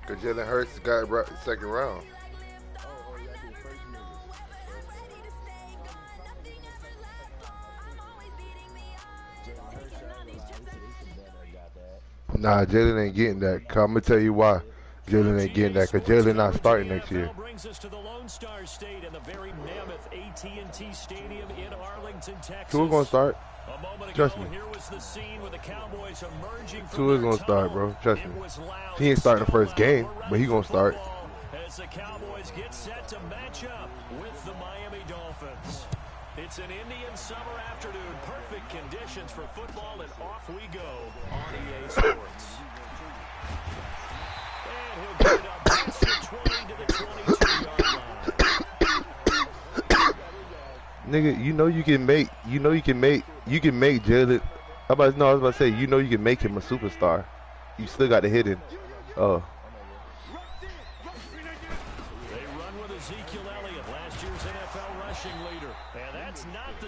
Cause Jalen Hurts got second round. Nah, Jalen ain't getting that. i I'm gonna tell you why. Jalen ain't getting that because Jalen not starting next year. Brings us to the Lone Star State and the very mammoth AT&T Stadium in Arlington, Texas. Tua's gonna start. Trust me. Tua's gonna start, bro. Trust me. He ain't starting the first game, but he gonna start. As the Cowboys get set to match up with the Miami Dolphins. It's an Indian summer afternoon. Perfect conditions for football, and off we go on EA Sports. And he'll get it up past the 20 to the 22-yard line. Nigga, you know you can make Jalen. I was about to say, you know you can make him a superstar. You still got to hit him. Oh.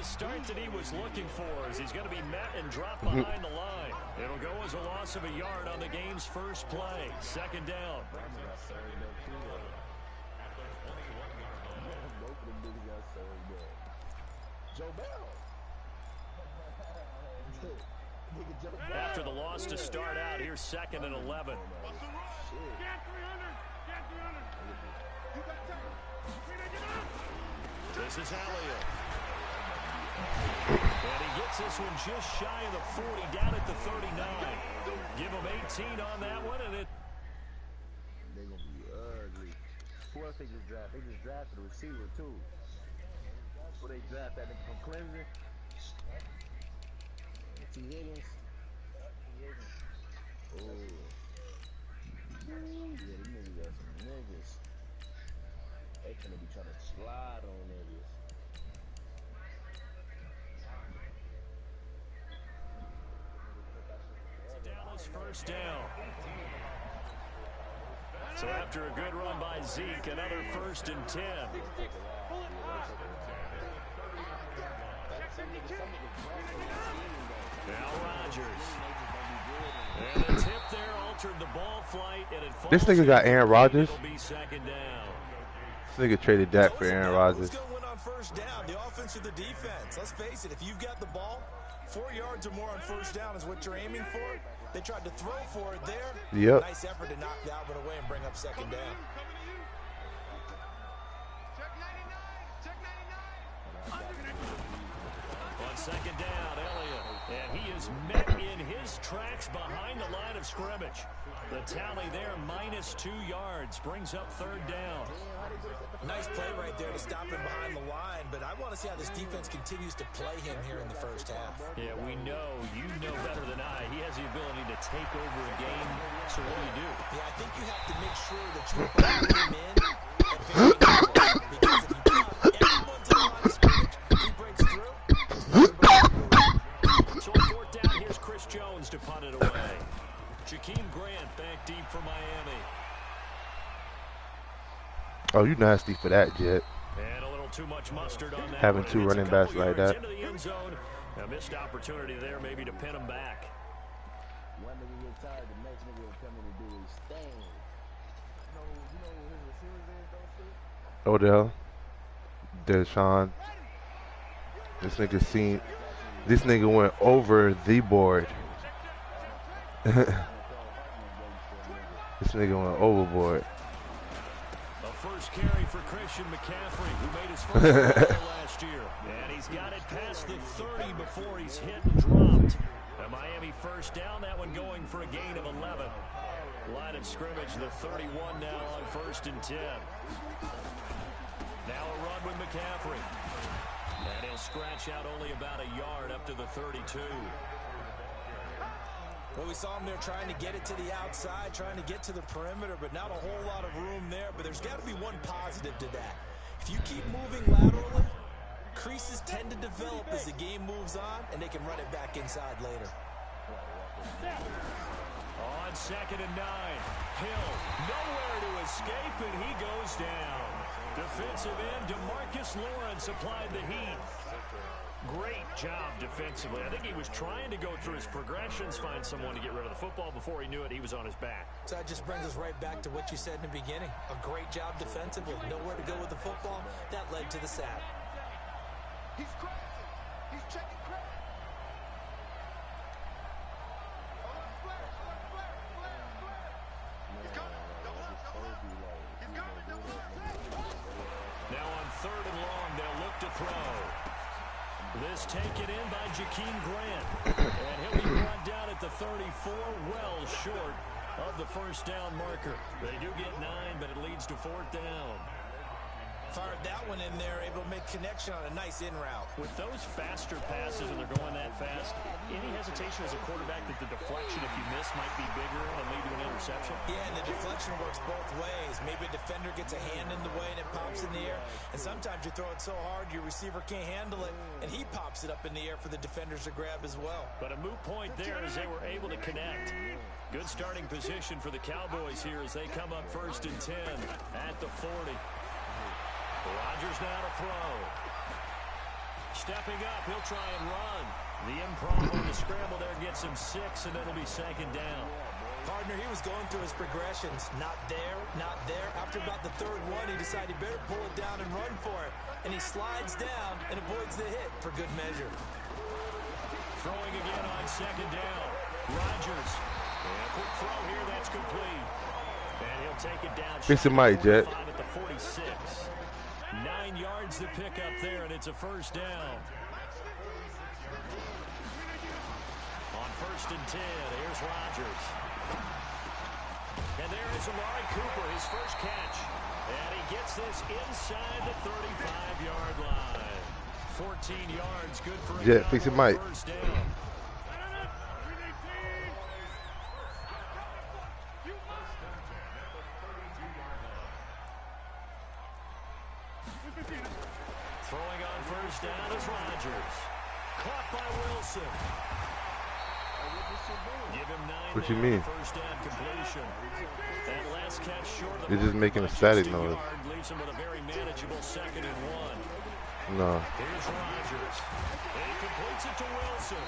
Start that he was looking for as he's going to be met and dropped behind the line. It'll go as a loss of a yard on the game's first play. Second down. After the loss to start out, here's 2nd and 11. This is Elliott. And he gets this one just shy of the 40, down at the 39. Give him 18 on that one, and it... They're going to be ugly. Who else they just drafted? They just drafted a receiver, too. Who they draft that nigga from Clemson? T. Higgins. Oh. Yeah, these niggas got some niggas. They finna be trying to slide on niggas. First down. So after a good run by Zeke, another 1st and 10. Now Rodgers. And the tip there altered the ball flight, and it falls. This nigga got Aaron Rodgers. It'll be 2nd down. This nigga traded Dak for Aaron Rodgers. Who's going to win on first down, the offense or the defense? Let's face it, if you've got the ball, 4 yards or more on first down is what you're aiming for. They tried to throw for it there. Yep. Nice effort to knock that one away and bring up 2nd down. On 2nd down, Elliott. And he is met in his tracks behind the line of scrimmage. The tally there, -2 yards, brings up 3rd down. Nice play right there to stop him behind the line, but I want to see how this defense continues to play him here in the first half. Yeah, we know, you know better than I, he has the ability to take over a game, so what do? Yeah, I think you have to make sure that you bring him in at very careful, because if you put everyone's on the line of scrimmage, he breaks through. So on 4th down, here's Chris Jones to punt it away. Jakeem Grant back deep for Miami. Oh, you nasty for that, Jet. And a little too much mustard on that. Having 2 running backs like that. Into the end zone. A missed opportunity there maybe to pin him back. One nigga get tired, the next nigga will come in and do his thing. You know who his receivers is, don't see? Deshaun. This nigga went over the board. This nigga went overboard. A first carry for Christian McCaffrey, who made his first goal last year. And he's got it past the 30 before he's hit and dropped. A Miami first down, that one going for a gain of 11. Line of scrimmage, the 31 now on 1st and 10. Now a run with McCaffrey. And he'll scratch out only about a yard up to the 32. Well, we saw him there trying to get it to the outside, trying to get to the perimeter, but not a whole lot of room there. But there's got to be one positive to that. If you keep moving laterally, creases tend to develop as the game moves on, and they can run it back inside later. On 2nd and 9. Hill, nowhere to escape, and he goes down. Defensive end DeMarcus Lawrence applied the heat. Great job defensively. I think he was trying to go through his progressions, find someone to get rid of the football. Before he knew it, he was on his back. So that just brings us right back to what you said in the beginning. A great job defensively. Nowhere to go with the football. That led to the sack. He's crazy. He's checking crazy. Now on 3rd and long, they'll look to throw. This taken in by Jakeem Grant. And he'll be brought down at the 34, well short of the first down marker. They do get 9, but it leads to 4th down. Fired that one in there, able to make connection on a nice in route. With those faster passes and they're going that fast, any hesitation as a quarterback that the deflection, if you miss, might be bigger and lead to an interception? Yeah, and the deflection works both ways. Maybe a defender gets a hand in the way and it pops in the air. And sometimes you throw it so hard your receiver can't handle it, and he pops it up in the air for the defenders to grab as well. But a moot point there as they were able to connect. Good starting position for the Cowboys here as they come up 1st and 10 at the 40. Rodgers now to throw. Stepping up, he'll try and run. The improv on the scramble there gets him 6, and it'll be 2nd down. Partner, he was going through his progressions. Not there, not there. After about the 3rd one, he decided he better pull it down and run for it. And he slides down and avoids the hit for good measure. Throwing again on 2nd down. Rodgers. And a quick throw here, that's complete. And he'll take it down. Fix the mic, Jet. At the 46. 9 yards to pick up there, and it's a 1st down. On 1st and 10, here's Rodgers. And there is Amari Cooper, his first catch. And he gets this inside the 35-yard line. 14 yards, good for a Jet, fix the mic. 1st down. Throwing on 1st down is Rodgers. Caught by Wilson. Give him 9. What you mean? 1st down completion. That last catch short of the You're just making a static noise. leaves him with a very manageable 2nd and 1. No. Here's Rodgers. And he completes it to Wilson.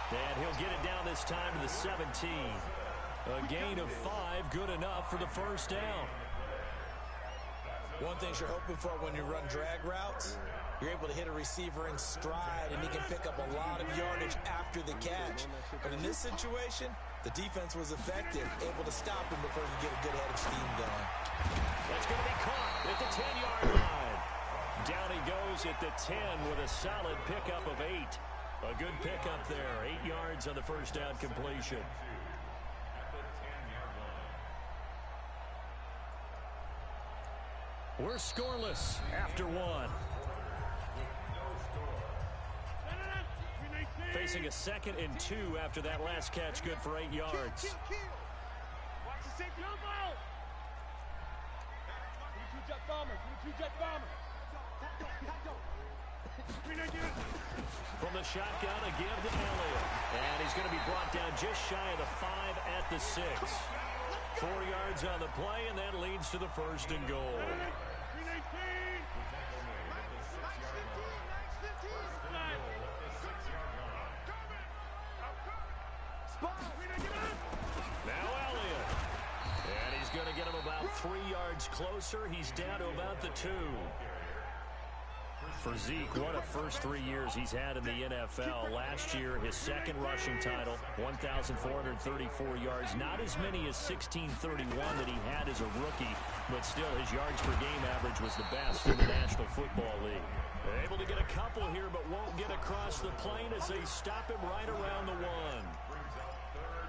And he'll get it down this time to the 17. A gain of 5, good enough for the 1st down. One thing you're hoping for when you run drag routes, you're able to hit a receiver in stride, and he can pick up a lot of yardage after the catch. But in this situation, the defense was effective, able to stop him before he could get a good head of steam going. That's going to be caught at the 10-yard line. Down he goes at the 10 with a solid pickup of 8. A good pickup there, 8 yards on the 1st down completion. We're scoreless after 1. Facing a 2nd and 2 after that last catch, good for 8 yards. Watch the safety. Jet bomber. Jet bomber. From the shotgun, a give to Elliott. And he's going to be brought down just shy of the 5 at the 6. 4 yards on the play, and that leads to the 1st and goal. Now Elliott. And he's going to get him about 3 yards closer. He's down to about the 2. For Zeke, what a first 3 years he's had in the NFL. Last year, his 2nd rushing title, 1,434 yards. Not as many as 1,631 that he had as a rookie, but still his yards per game average was the best in the National Football League. Able to get a couple here, but won't get across the plane as they stop him right around the 1.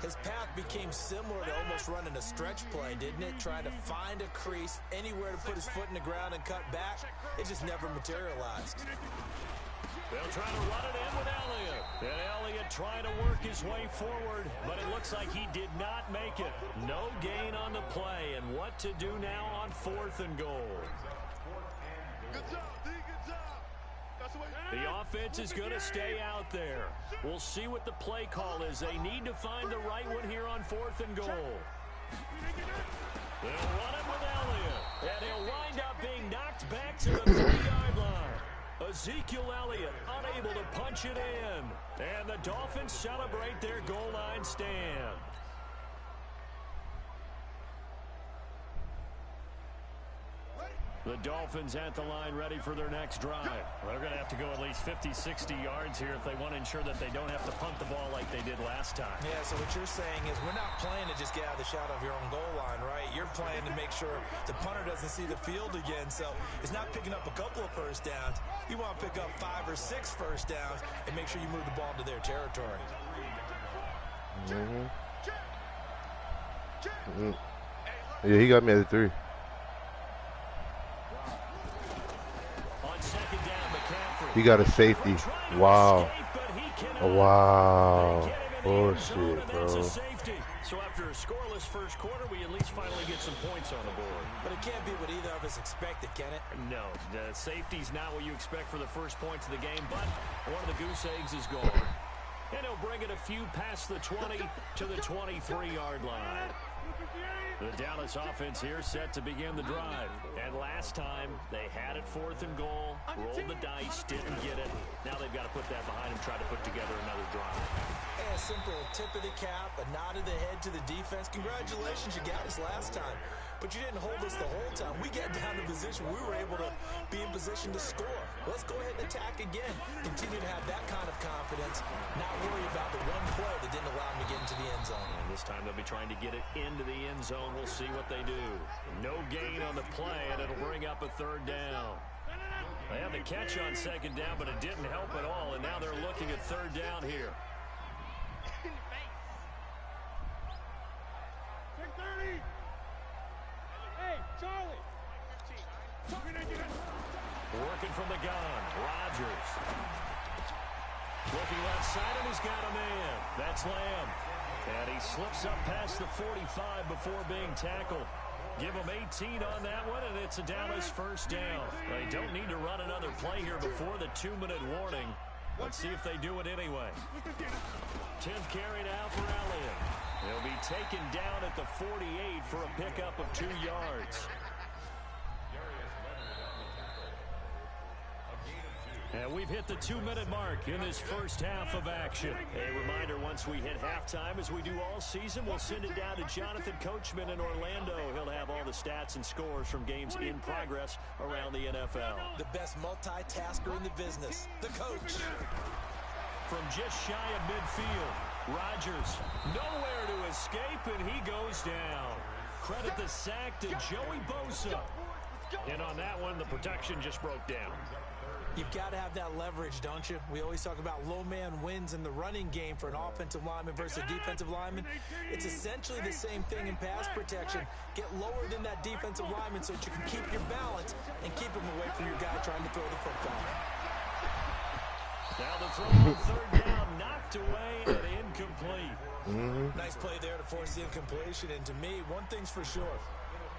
His path became similar to almost running a stretch play, didn't it? Trying to find a crease, anywhere to put his foot in the ground and cut back. It just never materialized. They'll try to run it in with Elliott. And Elliott trying to work his way forward, but it looks like he did not make it. No gain on the play, and what to do now on 4th and goal. Good job, D. Good job. The offense is going to stay out there. We'll see what the play call is. They need to find the right one here on 4th and goal. They'll run it with Elliott, and he'll wind up being knocked back to the 3-yard line. Ezekiel Elliott unable to punch it in, and the Dolphins celebrate their goal line stand. The Dolphins at the line ready for their next drive. They're going to have to go at least 50, 60 yards here if they want to ensure that they don't have to punt the ball like they did last time. Yeah, so what you're saying is we're not playing to just get out of the shot of your own goal line, right? You're playing to make sure the punter doesn't see the field again. So it's not picking up a couple of first downs. You want to pick up 5 or 6 first downs and make sure you move the ball to their territory. Yeah, he got me at the 3. He got a safety. Wow. Wow. Bullshit, bro. So after a scoreless first quarter, we at least finally get some points on the board. But it can't be what either of us expected, can it? No, the safety's not what you expect for the first points of the game, but one of the goose eggs is gone. And he'll bring it a few past the 20 to the 23-yard line. The Dallas offense here set to begin the drive. And last time, they had it 4th and goal, rolled the dice, didn't get it. Now they've got to put that behind them, try to put together another drive. A simple tip of the cap, a nod of the head to the defense. Congratulations, you got us last time. But you didn't hold us the whole time. We got down to position. We were able to be in position to score. Let's go ahead and attack again. Continue to have that kind of confidence. Not worry about the one play that didn't allow them to get into the end zone. And this time they'll be trying to get it into the end zone. We'll see what they do. No gain on the play, and it'll bring up a 3rd down. They had the catch on 2nd down, but it didn't help at all. And now they're looking at 3rd down here. Working from the gun, Rodgers. Looking left side, and he's got a man. That's Lamb. And he slips up past the 45 before being tackled. Give him 18 on that one, and it's a Dallas 1st down. They don't need to run another play here before the 2-minute warning. Let's see if they do it anyway. 10th carry now for Elliott. He'll be taken down at the 48 for a pickup of 2 yards. And we've hit the 2-minute mark in this first half of action. A reminder, once we hit halftime, as we do all season, we'll send it down to Jonathan Coachman in Orlando. He'll have all the stats and scores from games in progress around the NFL. The best multitasker in the business, the coach. From just shy of midfield, Rodgers nowhere to escape, and he goes down. Credit the sack to Joey Bosa. And on that one, the protection just broke down. You've got to have that leverage, don't you? We always talk about low man wins in the running game for an offensive lineman versus a defensive lineman. It's essentially the same thing in pass protection. Get lower than that defensive lineman so that you can keep your balance and keep him away from your guy trying to throw the football. Now the throw on 3rd down, knocked away and incomplete. Nice play there to force the incompletion. And to me, one thing's for sure.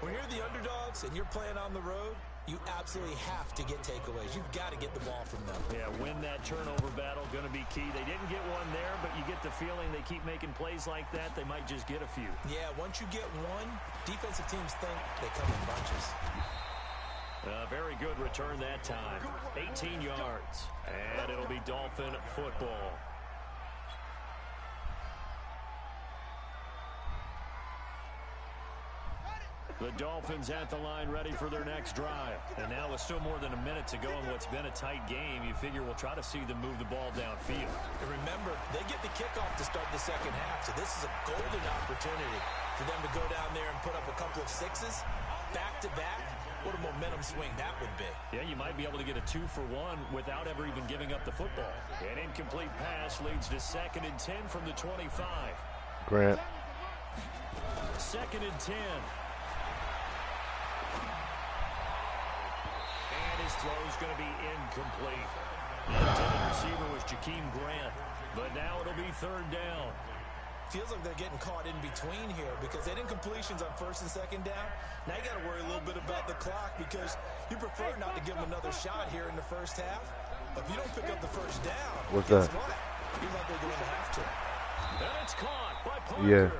When you're the underdogs and you're playing on the road, you absolutely have to get takeaways. You've got to get the ball from them. Yeah, win that turnover battle, going to be key. They didn't get one there, but you get the feeling they keep making plays like that, they might just get a few. Yeah, once you get one, defensive teams think they come in bunches. Very good return that time. 18 yards, and it'll be Dolphin football. The Dolphins at the line ready for their next drive. And now with still more than a minute to go in what's been a tight game, you figure we'll try to see them move the ball downfield. And remember, they get the kickoff to start the second half, so this is a golden opportunity for them to go down there and put up a couple of 6s back-to-back. What a momentum swing that would be. Yeah, you might be able to get a 2-for-1 without ever even giving up the football. An incomplete pass leads to 2nd and 10 from the 25. Grant. 2nd and 10. His throw is going to be incomplete. The intended receiver was Jakeem Grant, but now it'll be 3rd down. Feels like they're getting caught in between here because they did incompletions on 1st and 2nd down. Now you got to worry a little bit about the clock because you prefer not to give them another shot here in the first half. If you don't pick up the first down, What's guess that? what? You might be going to have to. And it's caught by Parker. Yeah.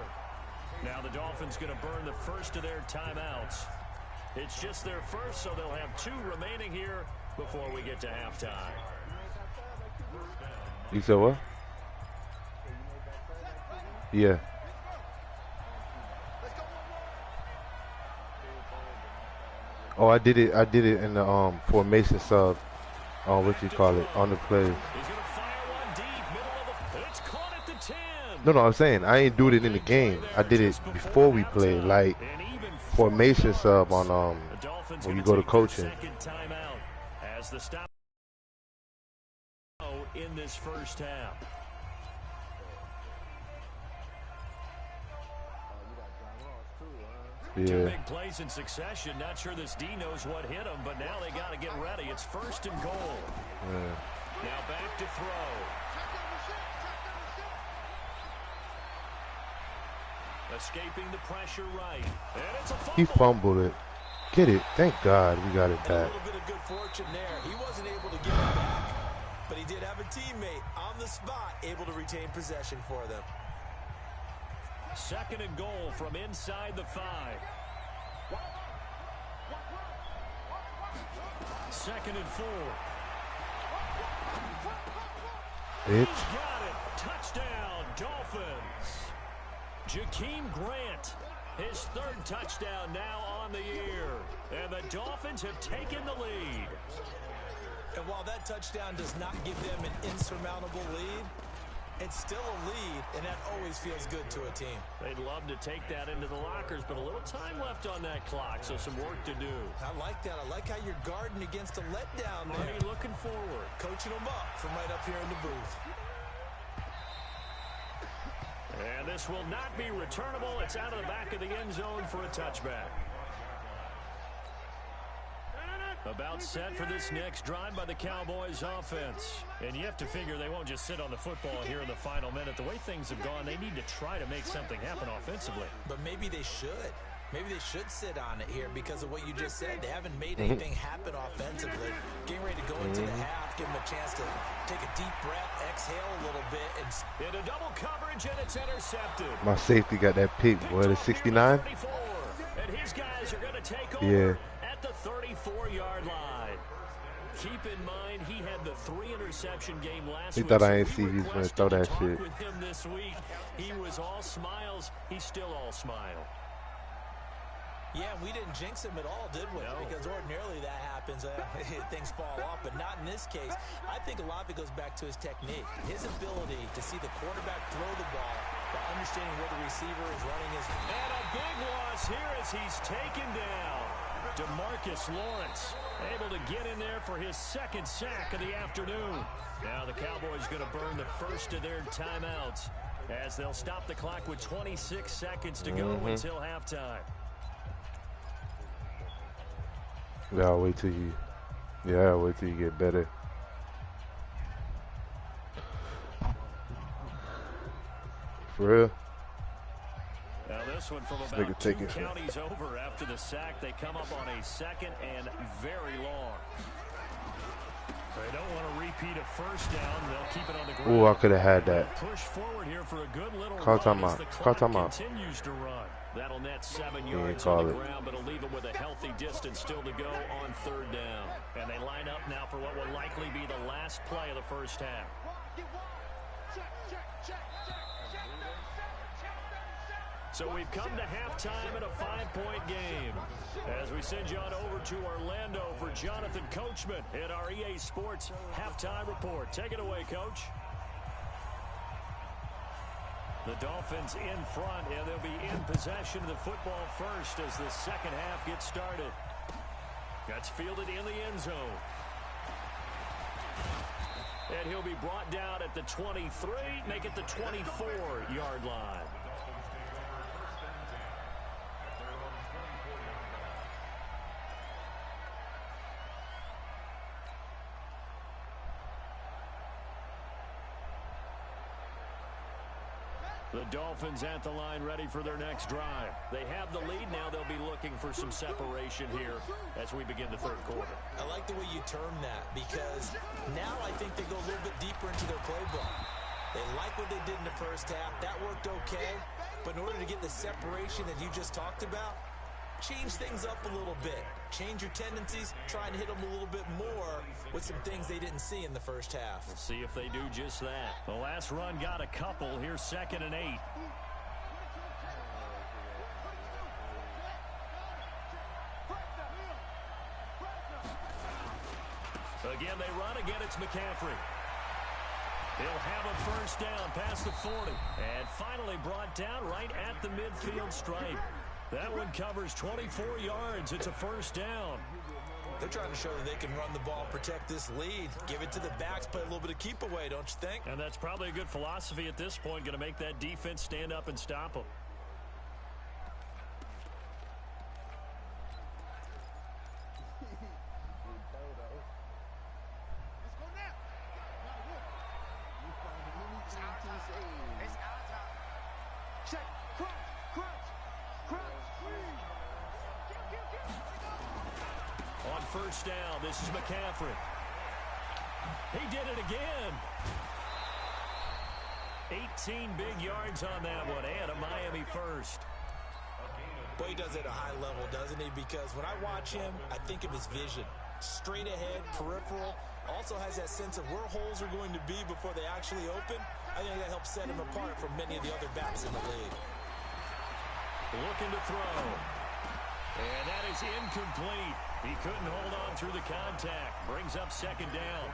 Now the Dolphins going to burn the first of their timeouts. It's just their first, so they'll have 2 remaining here before we get to halftime. You said what? Yeah. Oh, I did it. I did it in the formation sub. What you call it on the play. He's going to fire one deep, middle of the. It's caught at the 10. No, I'm saying I ain't do it in the game. I did it before we played, like formation sub on when you go to coaching. Second timeout as the stop in this first half. Yeah. 2 big plays in succession. Not sure this D knows what hit him, but now they got to get ready. It's 1st and goal. Yeah. Now back to throw. Escaping the pressure right. And it's a fumble. He fumbled it. Get it. Thank God we got it And back. a little bit of good fortune there. He wasn't able to get it back, but he did have a teammate on the spot able to retain possession for them. 2nd and goal from inside the 5. 2nd and 4. Bitch. Got it. Touchdown, Dolphins. Jakeem Grant, his 3rd touchdown now on the year. And the Dolphins have taken the lead. And while that touchdown does not give them an insurmountable lead, it's still a lead, and that always feels good to a team. They'd love to take that into the lockers, but a little time left on that clock, so some work to do. I like that. I like how you're guarding against a letdown there. Money looking forward. Coaching them up from right up here in the booth. And this will not be returnable. It's out of the back of the end zone for a touchback. About set for this next drive by the Cowboys offense. And you have to figure they won't just sit on the football here in the final minute. The way things have gone, they need to try to make something happen offensively. But maybe they should. Maybe they should sit on it here because of what you just said. They haven't made anything happen offensively. Getting ready to go into the half, give them a chance to take a deep breath, exhale a little bit. And into double coverage, and it's intercepted. My safety got that pick, boy. The 69? And his guys are going to take over. Yeah. The 34-yard line. Keep in mind he had the 3-interception game last week. He thought I ain't see he was going to throw that shit. With him this week, he was all smiles. He's still all smile. Yeah, we didn't jinx him at all, did we? No. Because ordinarily that happens. Things fall off, but not in this case. I think a lot of it goes back to his technique, his ability to see the quarterback throw the ball, but understanding where the receiver is running his. And a big loss here as he's taken down. DeMarcus Lawrence able to get in there for his 2nd sack of the afternoon. Now the Cowboys going to burn the first of their timeouts as they'll stop the clock with 26 seconds to go until halftime. Yeah, wait till you get better. For real? Now this one from about 2 counties over after the sack. They come up on a 2nd and very long. They don't want to repeat a first down. They'll keep it on the ground. Ooh, I could have had that. Push forward here for a good little Call run time as out. the Call clock time out. continues to run. That'll net 7 Yeah, yards call on the it. ground, but it'll leave it with a healthy distance still to go on 3rd down. And they line up now for what will likely be the last play of the first half. So we've come to halftime in a 5-point game. As we send you on over to Orlando for Jonathan Coachman in our EA Sports Halftime Report. Take it away, Coach. The Dolphins in front, and they'll be in possession of the football first as the second half gets started. That's fielded in the end zone. And he'll be brought down at the 23, make it the 24-yard line. The Dolphins at the line ready for their next drive. They have the lead now. They'll be looking for some separation here as we begin the third quarter. I like the way you term that because now I think they go a little bit deeper into their playbook. They like what they did in the first half. That worked okay. But in order to get the separation that you just talked about, change things up a little bit. Change your tendencies, try and hit them a little bit more with some things they didn't see in the first half. We'll see if they do just that. The last run got a couple. Here's 2nd and 8. Again, they run. Again, it's McCaffrey. He'll have a first down past the 40. And finally brought down right at the midfield stripe. That one covers 24 yards. It's a first down. They're trying to show that they can run the ball, protect this lead, give it to the backs, play a little bit of keep away, don't you think? And that's probably a good philosophy at this point, going to make that defense stand up and stop them. On first down, this is McCaffrey. He did it again. 18 big yards on that one, and a Miami first. Boy, he does it at a high level, doesn't he? Because when I watch him, I think of his vision. Straight ahead, peripheral. Also has that sense of where holes are going to be before they actually open. I think that helps set him apart from many of the other backs in the league. Looking to throw. And that is incomplete. He couldn't hold on through the contact. Brings up 2nd down.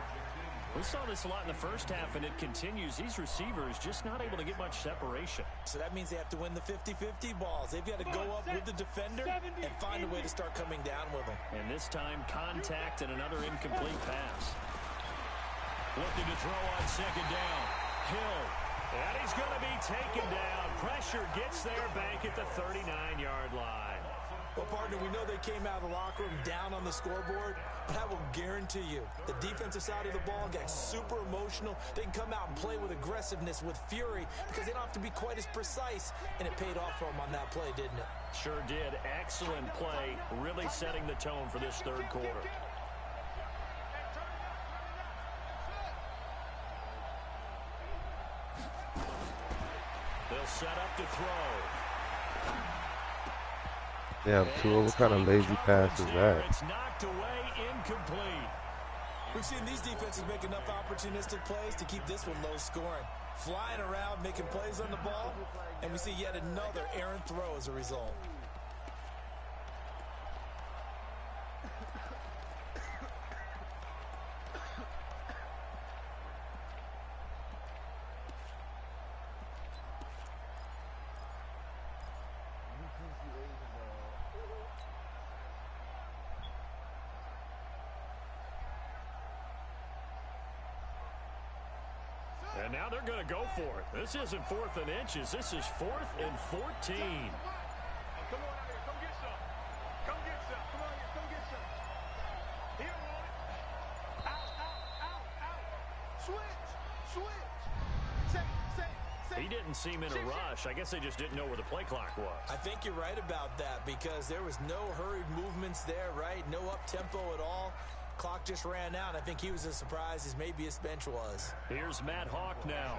We saw this a lot in the first half, and it continues. These receivers just not able to get much separation. So that means they have to win the 50-50 balls. They've got to go up with the defender and find a way to start coming down with them. And this time, contact and another incomplete pass. Looking to throw on 2nd down. Hill. And he's going to be taken down. Pressure gets there back at the 39-yard line. Well, partner, we know they came out of the locker room down on the scoreboard, but I will guarantee you the defensive side of the ball got super emotional. They can come out and play with aggressiveness, with fury, because they don't have to be quite as precise, and it paid off for them on that play, didn't it? Sure did. Excellent play, really setting the tone for this third quarter. They'll set up to throw. Damn, Tua, what kind of lazy pass is that? It's knocked away, incomplete. We've seen these defenses make enough opportunistic plays to keep this one low scoring. Flying around, making plays on the ball, and we see yet another errant throw as a result. And now they're going to go for it. This isn't 4th and inches. This is 4th and 14. Come on out here. Come get some. Come get some. Come on here. Come get some. He don't want it. Out. Switch. He didn't seem in a rush. I guess they just didn't know where the play clock was. I think you're right about that because there was no hurried movements there, right? No up-tempo at all. Clock just ran out. I think he was as surprised as maybe his bench was. Here's Matt Hawk now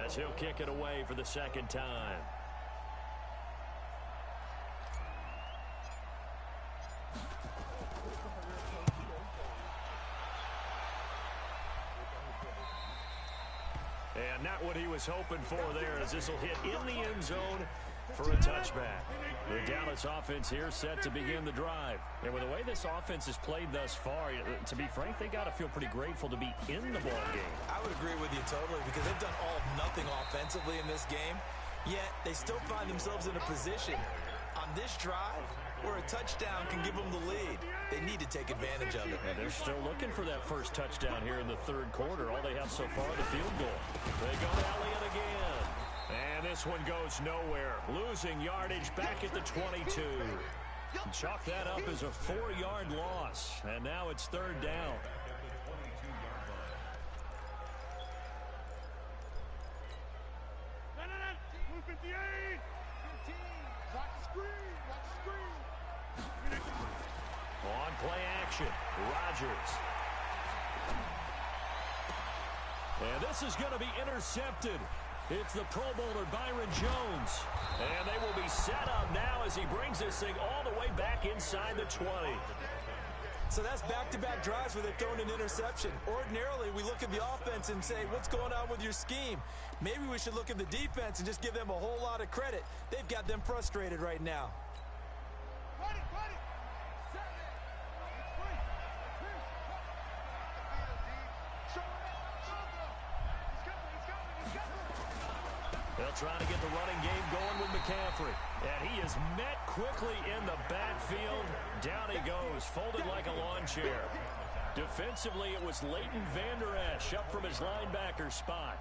as he'll kick it away for the 2nd time. And not what he was hoping for there as this will hit in the end zone for a touchback. The Dallas offense here set to begin the drive. And with the way this offense has played thus far, to be frank, they got to feel pretty grateful to be in the ball game. I would agree with you totally because they've done all of nothing offensively in this game, yet they still find themselves in a position on this drive where a touchdown can give them the lead. They need to take advantage of it. And they're still looking for that first touchdown here in the third quarter. All they have so far, the field goal. They go to Elliott again. And this one goes nowhere. Losing yardage back at the 22. Chalk that up as a 4-yard loss. And now it's 3rd down. On play action, Rodgers. And this is going to be intercepted. It's the Pro Bowler Byron Jones. And they will be set up now as he brings this thing all the way back inside the 20. So that's back-to-back drives where they've thrown an interception. Ordinarily, we look at the offense and say, what's going on with your scheme? Maybe we should look at the defense and just give them a whole lot of credit. They've got them frustrated right now. They'll try to get the running game going with McCaffrey. And he is met quickly in the backfield. Down he goes, folded like a lawn chair. Defensively, it was Leighton Vander Esch up from his linebacker spot.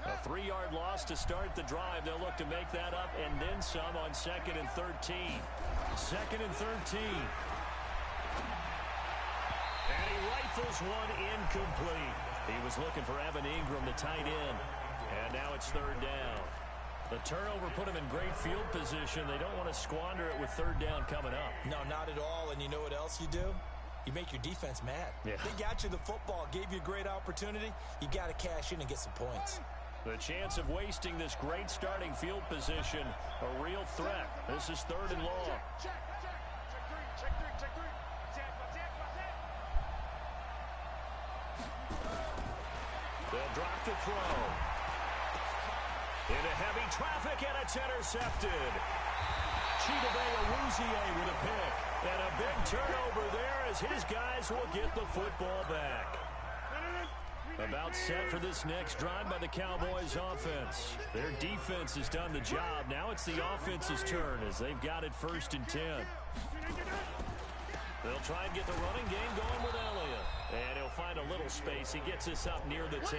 A 3-yard loss to start the drive. They'll look to make that up and then some on 2nd and 13. 2nd and 13. And he rifles one incomplete. He was looking for Evan Ingram, the tight end. And now it's 3rd down. The turnover put him in great field position. They don't want to squander it with 3rd down coming up. No, not at all. And you know what else you do? You make your defense mad. Yeah. They got you the football, gave you a great opportunity. You got to cash in and get some points. The chance of wasting this great starting field position, a real threat. This is 3rd and long. Check three. They'll drop the throw. Into heavy traffic, and it's intercepted. Chidobe Awuzie with a pick. And a big turnover there as his guys will get the football back. About set for this next drive by the Cowboys offense. Their defense has done the job. Now it's the offense's turn as they've got it 1st and 10. They'll try and get the running game going with Elliott. And he'll find a little space. He gets us up near the 10.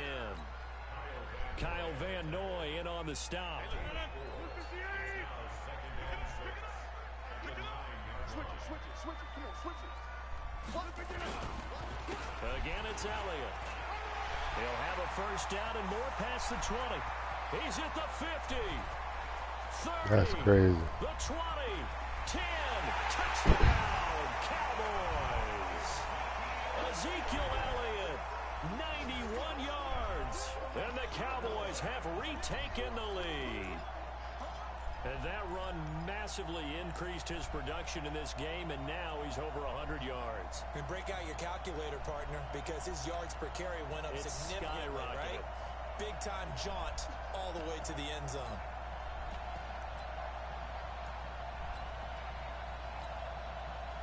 Kyle Van Noy in on the stop. Again, it's Elliott. He'll have a 1st down and more past the 20. He's at the 50. 30. That's crazy. The 20. 10. Touchdown, Cowboys. Ezekiel Elliott, 91 yards. And the Cowboys have retaken the lead. And that run massively increased his production in this game, and now he's over 100 yards. And break out your calculator, partner, because his yards per carry went up significantly, right? Big-time jaunt all the way to the end zone.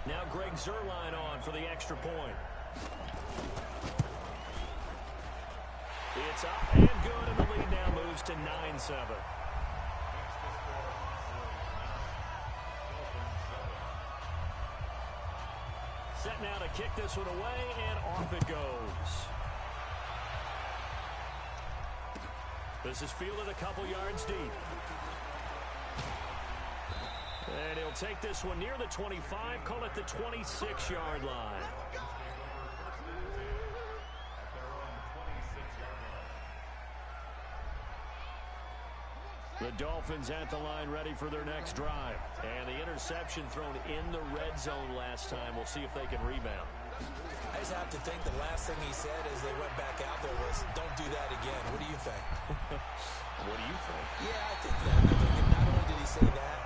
Now Greg Zuerlein on for the extra point. It's up and good, and the lead now moves to 9-7. Set now to kick this one away, and off it goes. This is fielded a couple yards deep. And he'll take this one near the 25, call it the 26-yard line. The Dolphins at the line ready for their next drive. And the interception thrown in the red zone last time. We'll see if they can rebound. I just have to think the last thing he said as they went back out there was, don't do that again. What do you think? What do you think? Yeah, I think that. I think not only did he say that,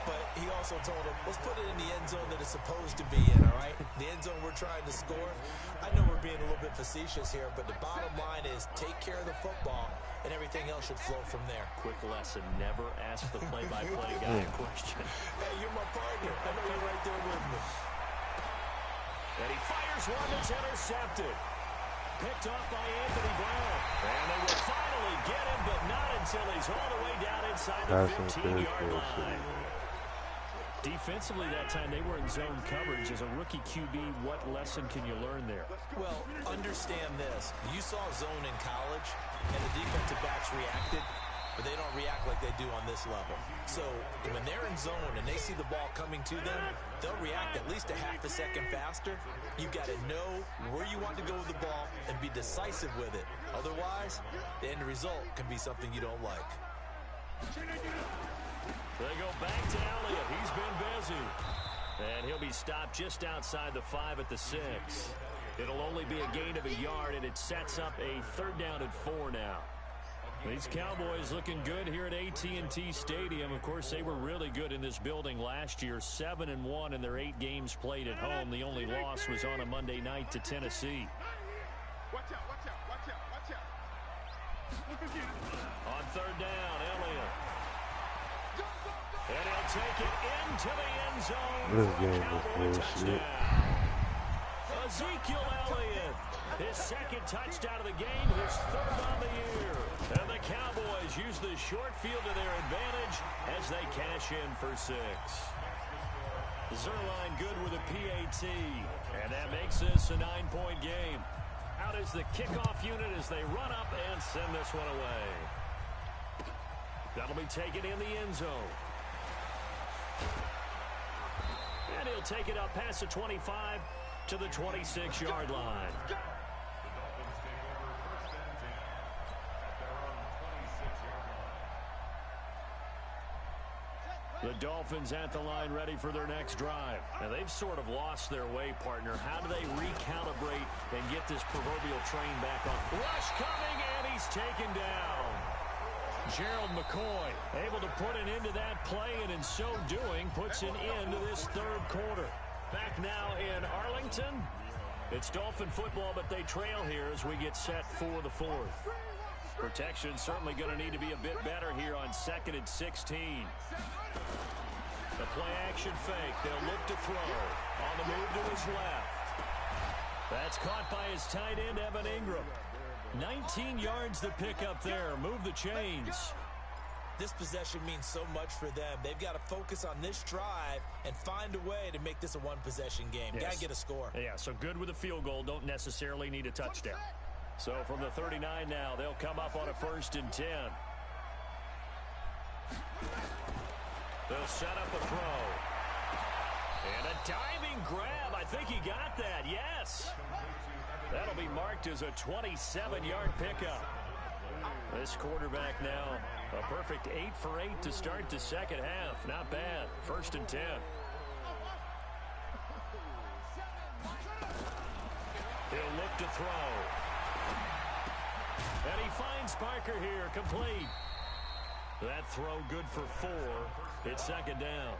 but he also told him, let's put it in the end zone that it's supposed to be in, all right? The end zone we're trying to score. I know we're being a little bit facetious here, but the bottom line is take care of the football, and everything else should flow from there. Quick lesson, never ask the play-by-play guy a question. Hey, you're my partner. I know you're right there with me. And he fires one that's intercepted. Picked off by Anthony Brown. And they will finally get him, but not until he's all the way down inside the 15-yard line. Defensively that time, they were in zone coverage. As a rookie QB, what lesson can you learn there? Well, understand this. You saw zone in college, and the defensive backs reacted, but they don't react like they do on this level. So when they're in zone and they see the ball coming to them, they'll react at least a half a second faster. You've got to know where you want to go with the ball and be decisive with it. Otherwise, the end result can be something you don't like. They go back to Elliott. He's been busy. And he'll be stopped just outside the 5 at the 6. It'll only be a gain of a yard, and it sets up a 3rd down and 4 now. These Cowboys looking good here at AT&T Stadium. Of course, they were really good in this building last year, 7-1 in their 8 games played at home. The only loss was on a Monday night to Tennessee. Watch out, watch out, watch out, watch out. On 3rd down, Elliott. And he'll take it into the end zone. This for a game Cowboy is bullshit. touchdown. Ezekiel Elliott, his 2nd touchdown of the game, his 3rd on the year. And the Cowboys use the short field to their advantage as they cash in for 6. Zerline good with a PAT, and that makes this a 9-point game. Out is the kickoff unit as they run up and send this one away. That'll be taken in the end zone. And he'll take it up past the 25 to the 26-yard line. The Dolphins at the line ready for their next drive. Now, they've sort of lost their way, partner. How do they recalibrate and get this proverbial train back on? Rush coming, and he's taken down. Gerald McCoy able to put an end to that play, and in so doing, puts an end to this 3rd quarter. Back now in Arlington. It's Dolphin football, but they trail here as we get set for the 4th. Protection certainly going to need to be a bit better here on 2nd and 16. The play action fake. They'll look to throw. On the move to his left. That's caught by his tight end, Evan Ingram. 19 yards to pick up there. Move the chains. This possession means so much for them. They've got to focus on this drive and find a way to make this a one-possession game. Yes. Got to get a score. Yeah, so good with a field goal. Don't necessarily need a touchdown. So from the 39 now, they'll come up on a 1st and 10. They'll set up a throw. And a diving grab. I think he got that. Yes. That'll be marked as a 27-yard pickup. This quarterback now, a perfect 8 for 8 to start the 2nd half. Not bad. 1st and 10. He'll look to throw. And he finds Parker here, complete. That throw good for 4. It's 2nd down.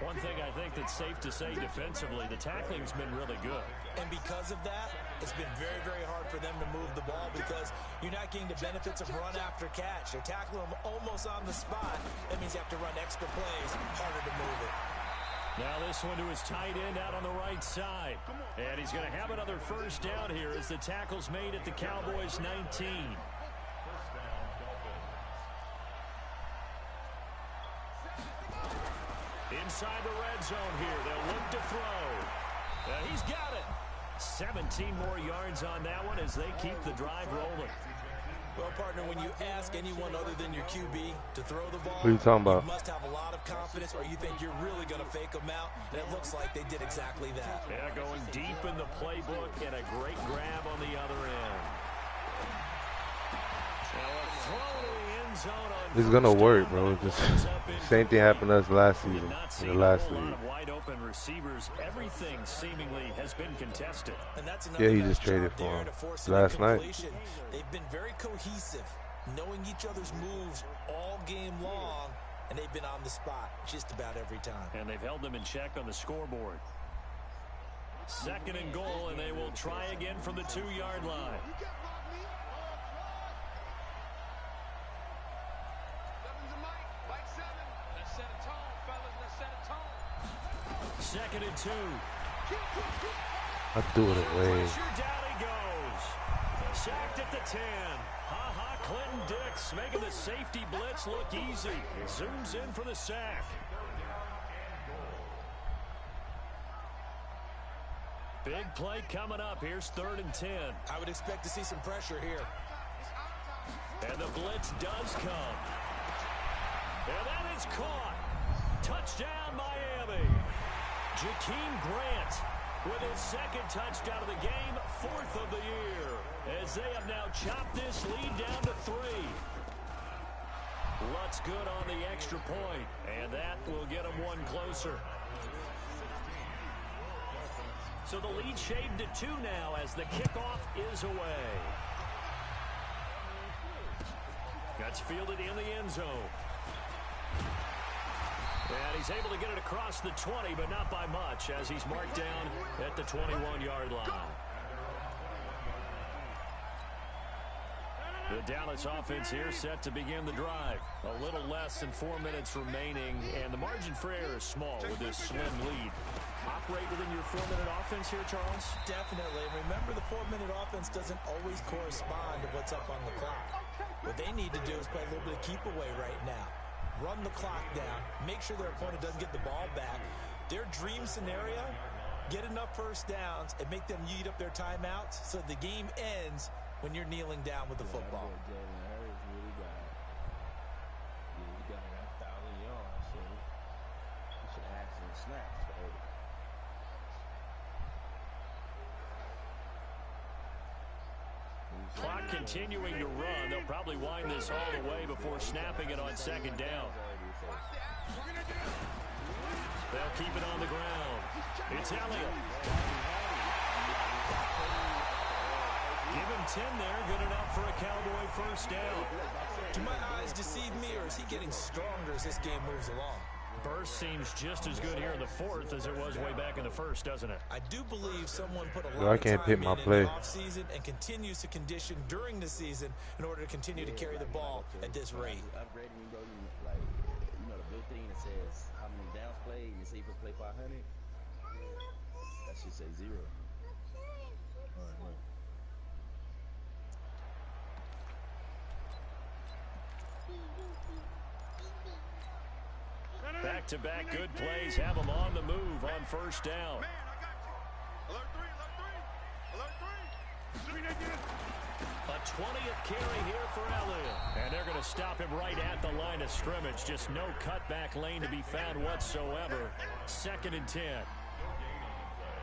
One thing I think that's safe to say defensively, the tackling's been really good. And because of that, it's been very, very hard for them to move the ball because you're not getting the benefits of run after catch. They're tackling them almost on the spot. That means you have to run extra plays, harder to move it. Now this one to his tight end out on the right side. And he's going to have another 1st down here as the tackle's made at the Cowboys 19. Inside the red zone here. They'll look to throw. He's got it. 17 more yards on that one as they keep the drive rolling. Well, partner, when you ask anyone other than your QB to throw the ball, What are you talking about? You must have a lot of confidence or you think you're really going to fake them out, and it looks like they did exactly that. Yeah, going deep in the playbook and a great grab on the other end. Now a throw to the end zone on It's gonna 1st work, down. bro. Just same thing happened to us last season. In the last A league. lot of wide open receivers. Everything seemingly has been contested. And that's another Yeah, he nice just traded job for there him to force an last night. incompletion. They've been very cohesive, knowing each other's moves all game long, and they've been on the spot just about every time. And they've held them in check on the scoreboard. 2nd and goal, and they will try again from the 2-yard line. Let's set a tone, fellas. Let's set a tone. 2nd and 2. I threw it away. Pressure down he goes. Sacked at the 10. Ha-ha, Clinton Dix making the safety blitz look easy. Zooms in for the sack. Big play coming up. Here's 3rd and 10. I would expect to see some pressure here. And the blitz does come. And that is caught. Touchdown, Miami. Jakeem Grant with his 2nd touchdown of the game, 4th of the year, as they have now chopped this lead down to 3. Lutz good on the extra point, and that will get them one closer. So the lead shaved to 2 now as the kickoff is away. That's fielded in the end zone. And he's able to get it across the 20, but not by much, as he's marked down at the 21-yard line. The Dallas offense here set to begin the drive. A little less than 4 minutes remaining, and the margin for error is small with this slim lead. Operate within your 4-minute offense here, Charles? Definitely. Remember, the 4-minute offense doesn't always correspond to what's up on the clock. What they need to do is play a little bit of keep away right now. Run the clock down, make sure their opponent doesn't get the ball back. Their dream scenario, get enough first downs and make them eat up their timeouts so the game ends when you're kneeling down with the football. Clock continuing to run. They'll probably wind this all the way before snapping it on second down. They'll keep it on the ground. It's Elliott. Give him 10 there. Good enough for a Cowboy first down. Do my eyes deceive me, or is he getting stronger as this game moves along? Burst seems just as good here in the fourth as it was way back in the first, doesn't it? I do believe someone put a I lot of can't time pick my in play. the offseason and continues to condition during the season in order to continue to carry the ball at this rate. Upgrading, bro, like, you know, the blue thing that says how many downs played, you see if you play 500, that should say 0. All right, look. Back-to-back good plays have them on the move on first down. Man, I got you. Alert 3, alert 3, alert 3. A 20th carry here for Elliott. And they're going to stop him right at the line of scrimmage. Just no cutback lane to be found whatsoever. 2nd and 10.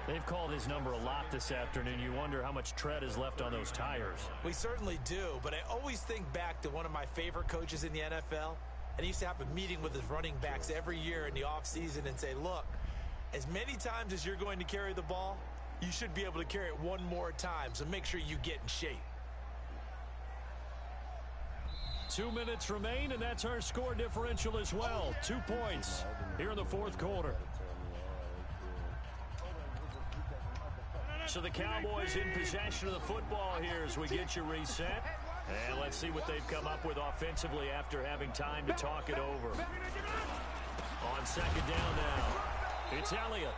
They've called his number a lot this afternoon. You wonder how much tread is left on those tires. We certainly do, but I always think back to one of my favorite coaches in the NFL. And he used to have a meeting with his running backs every year in the offseason and say, look, as many times as you're going to carry the ball, you should be able to carry it one more time, so make sure you get in shape. 2 minutes remain, and that's our score differential as well. 2 points here in the fourth quarter. So the Cowboys in possession of the football here as we get you reset. And let's see what they've come up with offensively after having time to talk it over. On second down now, it's Elliott.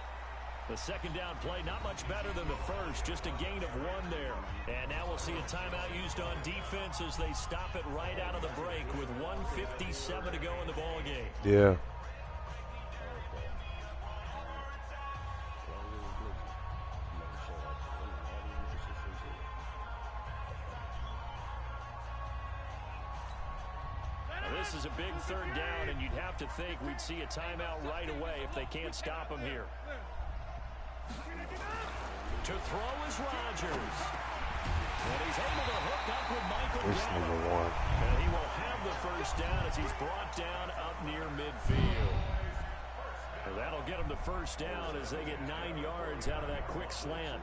The second down play, not much better than the first, just a gain of 1 there. And now we'll see a timeout used on defense as they stop it right out of the break with 1:57 to go in the ball game. Yeah. This is a big third down, and you'd have to think we'd see a timeout right away if they can't stop him here. To throw is Rodgers. And he's able to hook up with Michael Gallup. And he will have the first down as he's brought down up near midfield. And that'll get him the first down as they get 9 yards out of that quick slant.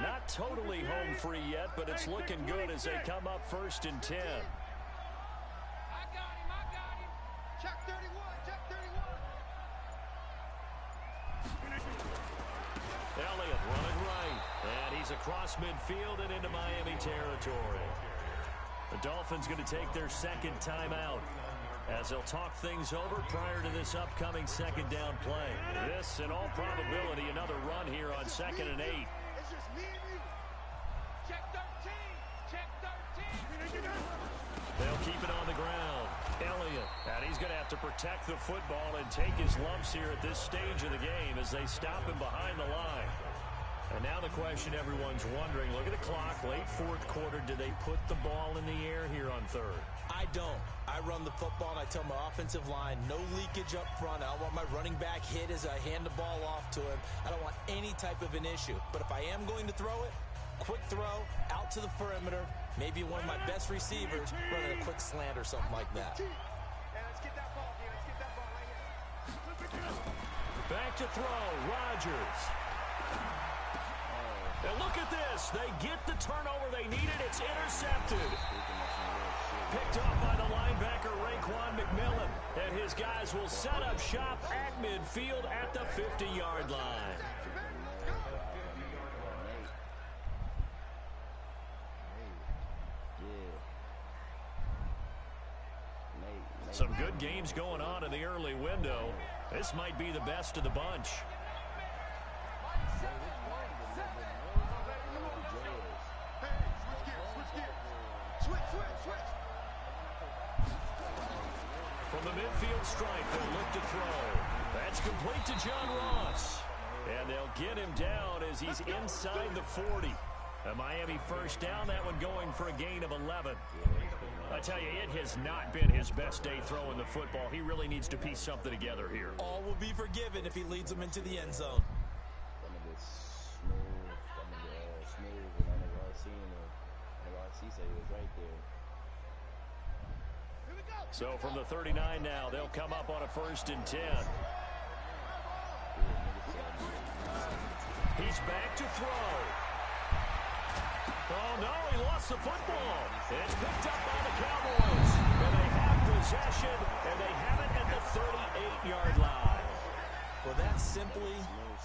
Not totally home free yet, but it's looking good as they come up 1st and 10. I got him. Check 31, check 31. Elliott running right, and he's across midfield and into Miami territory. The Dolphins going to take their second timeout as they'll talk things over prior to this upcoming second down play. This, in all probability, another run here on 2nd and 8. It's just me and you. Check 13. Check 13. They'll keep it on the ground. Elliott, and he's going to have to protect the football and take his lumps here at this stage of the game as they stop him behind the line. And now the question everyone's wondering, look at the clock, late fourth quarter, do they put the ball in the air here on third? I don't. I run the football, and I tell my offensive line, no leakage up front. I don't want my running back hit as I hand the ball off to him. I don't want any type of an issue. But if I am going to throw it, quick throw, out to the perimeter, maybe one of my best receivers running a quick slant or something like that. Let's get that ball here. Let's get that ball right here. Back to throw, Rodgers. And look at this. They get the turnover they needed. It's intercepted. Picked up by the linebacker, Raekwon McMillan. And his guys will set up shop at midfield at the 50-yard line. Some good games going on in the early window. This might be the best of the bunch. From the midfield stripe, they'll look to throw. That's complete to John Ross. And they'll get him down as he's inside the 40. A Miami first down, that one going for a gain of 11. I tell you, it has not been his best day throwing the football. He really needs to piece something together here. All will be forgiven if he leads them into the end zone. So from the 39 now, they'll come up on a 1st and 10. He's back to throw. Oh, no, he lost the football. It's picked up by the Cowboys. And they have possession, and they have it at the 38-yard line. Well, that simply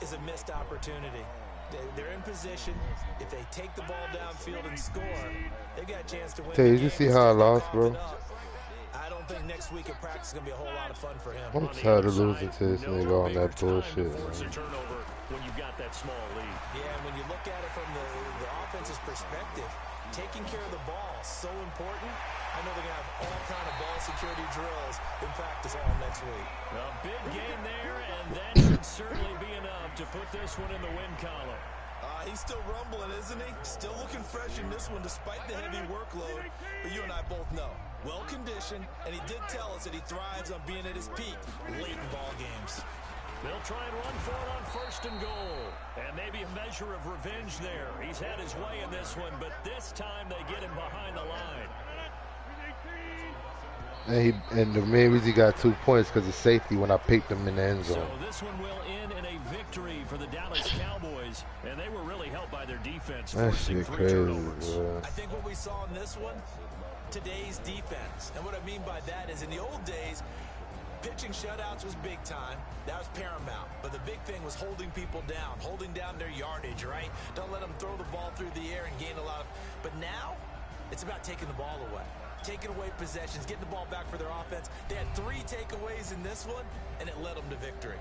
is a missed opportunity. They're in position. If they take the ball downfield and score, they've got a chance to win. Did you see how I lost, bro? I don't think next week in practice is going to be a whole lot of fun for him. I'm tired of losing to this nigga on that bullshit, Force a man. turnover when you've got that small lead. Yeah, and when you look at it from the offense's perspective, taking care of the ball is so important. I know they're going to have all kind of ball security drills in practice all next week. A big game there, and that should certainly be enough to put this one in the win column. He's still rumbling, isn't he? Still looking fresh in this one despite the heavy workload. But you and I both know, well-conditioned, and he did tell us that he thrives on being at his peak late in ball games. They'll try and run for it on 1st and goal. And maybe a measure of revenge there. He's had his way in this one, but this time they get him behind the line. And the main reason he got 2 points because of safety when I picked him in the end zone. So this one will end in a victory for the Dallas Cowboys, and they were really helped by their defense. That shit crazy, bro. I think what we saw in this one, today's defense. And what I mean by that is in the old days, pitching shutouts was big time. That was paramount. But the big thing was holding people down, holding down their yardage, right? Don't let them throw the ball through the air and gain a lot of... But now, it's about taking the ball away. Taking away possessions, getting the ball back for their offense. They had 3 takeaways in this one, and it led them to victory.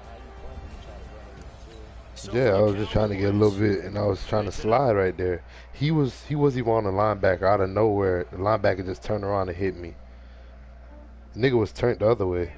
Yeah, I was just trying to get a little bit, and I was trying to slide right there. He wasn't even on the linebacker. Out of nowhere, the linebacker just turned around and hit me. The nigga was turned the other way.